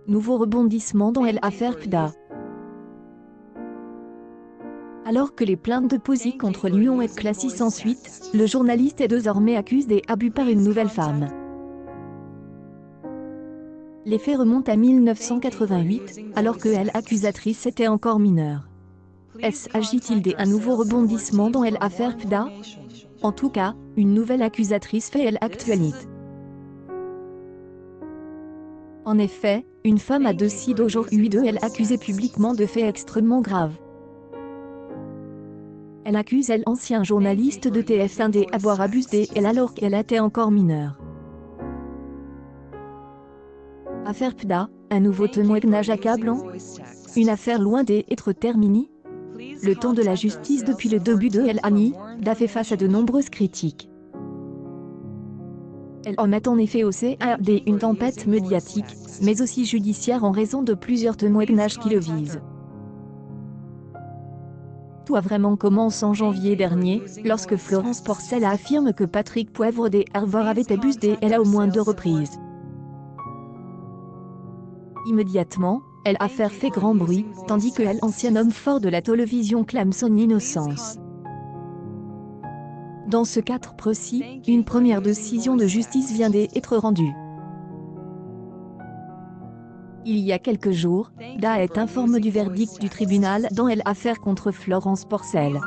Nouveau rebondissement dans l'affaire PDA. Alors que les plaintes de Posey contre l'union éclaircissent ensuite, le journaliste est désormais accusé d'abus par une nouvelle femme. Les faits remontent à 1988, alors que l'accusatrice était encore mineure. S'agit-il d'un nouveau rebondissement dans l'affaire PDA? En tout cas, une nouvelle accusatrice fait l'actualité. En effet, une femme a décidé aujourd'hui de l'accuser publiquement de faits extrêmement graves. Elle accuse l'ancien journaliste de TF1 d'avoir abusé d'elle alors qu'elle était encore mineure. Affaire PDA, un nouveau témoignage accablant? Une affaire loin d'être terminée? Le temps de la justice depuis le début de PDA fait face à de nombreuses critiques. Elle en met en effet au CAD une tempête médiatique, mais aussi judiciaire en raison de plusieurs témoignages qui le visent. Tout a vraiment commencé en janvier dernier, lorsque Florence Porcel affirme que Patrick Poivre d'Herveur avait abusé d'elle à au moins 2 reprises. Immédiatement, l'affaire fait grand bruit, tandis que l'ancien homme fort de la télévision clame son innocence. Dans ce cadre précis, une première décision de justice vient d'être rendue. Il y a quelques jours, PDA est informé du verdict du tribunal dans l'affaire contre Florence Porcel.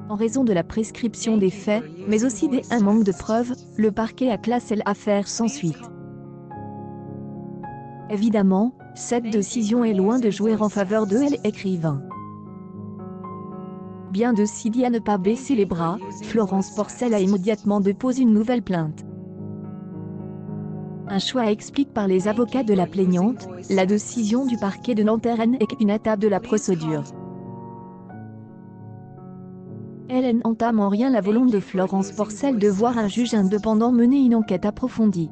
En raison de la prescription des faits, mais aussi d'un manque de preuves, le parquet a classé l'affaire sans suite. Évidemment, cette décision est loin de jouer en faveur de l'écrivain. Bien décidée à ne pas baisser les bras, Florence Porcel a immédiatement déposé une nouvelle plainte. Un choix explique par les avocats de la plaignante, la décision du parquet de Nanterre est une étape de la procédure. Elle n'entame en rien la volonté de Florence Porcel de voir un juge indépendant mener une enquête approfondie.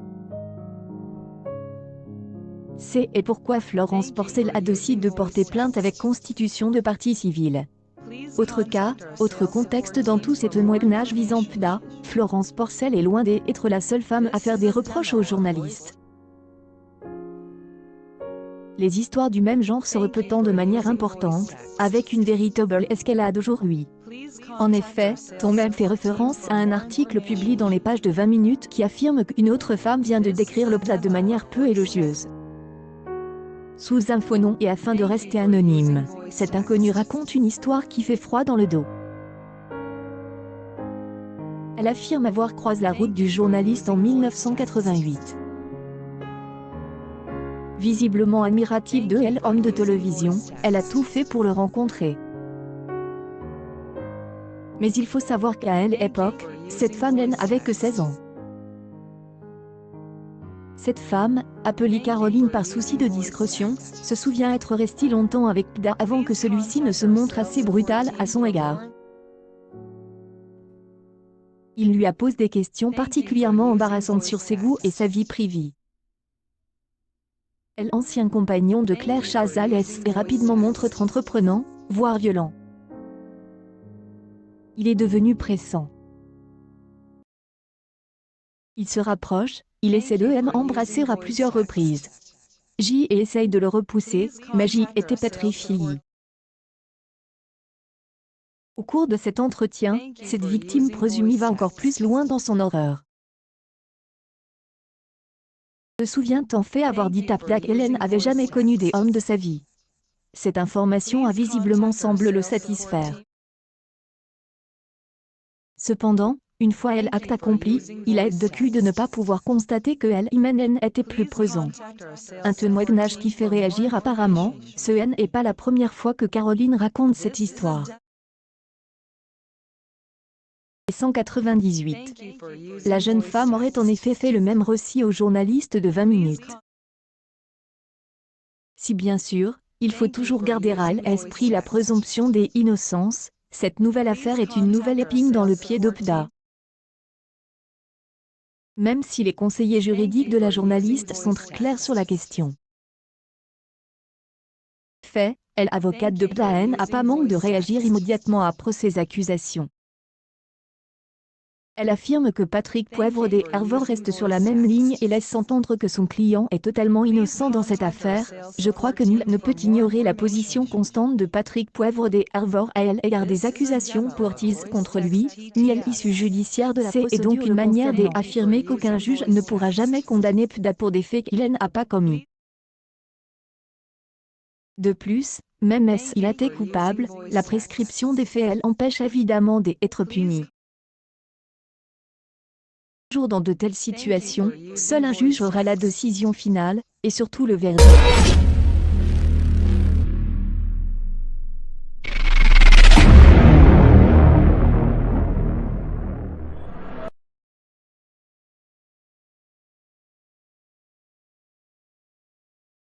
C'est pourquoi Florence Porcel a décidé de porter plainte avec constitution de partie civile. Autre cas, autre contexte dans tous ces témoignages visant PDA, Florence Porcel est loin d'être la seule femme à faire des reproches aux journalistes. Les histoires du même genre se répètent de manière importante, avec une véritable escalade aujourd'hui. En effet, on même fait référence à un article publié dans les pages de 20 minutes qui affirme qu'une autre femme vient de décrire le PDA de manière peu élogieuse. Sous un faux nom et afin de rester anonyme, cet inconnu raconte une histoire qui fait froid dans le dos. Elle affirme avoir croisé la route du journaliste en 1988. Visiblement admirative de l'homme de télévision, elle a tout fait pour le rencontrer. Mais il faut savoir qu'à l'époque, cette femme n'avait que 16 ans. Cette femme, appelée Caroline par souci de discrétion, se souvient être restée longtemps avec PDA avant que celui-ci ne se montre assez brutal à son égard. Il lui a posé des questions particulièrement embarrassantes sur ses goûts et sa vie privée. L'ancien compagnon de Claire Chazal est rapidement montre entreprenant, voire violent. Il est devenu pressant. Il se rapproche, il essaie de l'embrasser à plusieurs reprises. J essaye de le repousser, mais J était pétrifié. Au cours de cet entretien, cette victime présumée va encore plus loin dans son horreur. Se souvient en fait avoir dit à PDA qu'elle n'avait jamais connu des hommes de sa vie. Cette information a visiblement semblé le satisfaire. Cependant, une fois l'acte accompli, il a été déçu de ne pas pouvoir constater que l'hymen était plus présent. Un témoignage qui fait réagir apparemment, ce n'est pas la première fois que Caroline raconte cette histoire. 198. La jeune femme aurait en effet fait le même récit au journaliste de 20 minutes. Si bien sûr, il faut toujours garder à l'esprit la présomption d'innocence, cette nouvelle affaire est une nouvelle épine dans le pied de PDA. Même si les conseillers juridiques de la journaliste sont très clairs sur la question. Fait, l'avocate de PDA n'a pas manqué de réagir immédiatement après ces accusations. Elle affirme que Patrick Poivre des Arvor reste sur la même ligne et laisse entendre que son client est totalement innocent dans cette affaire. Je crois que nul ne peut ignorer la position constante de Patrick Poivre des Arvor à l'égard des accusations portées contre lui, ni à l'issue judiciaire de la procédure. C'est donc une manière d'affirmer qu'aucun juge ne pourra jamais condamner Pda pour des faits qu'il n'a pas commis. De plus, même s'il a été coupable, la prescription des faits empêche évidemment d'être puni. Toujours dans de telles situations, seul un juge aura la décision finale, et surtout le verdict.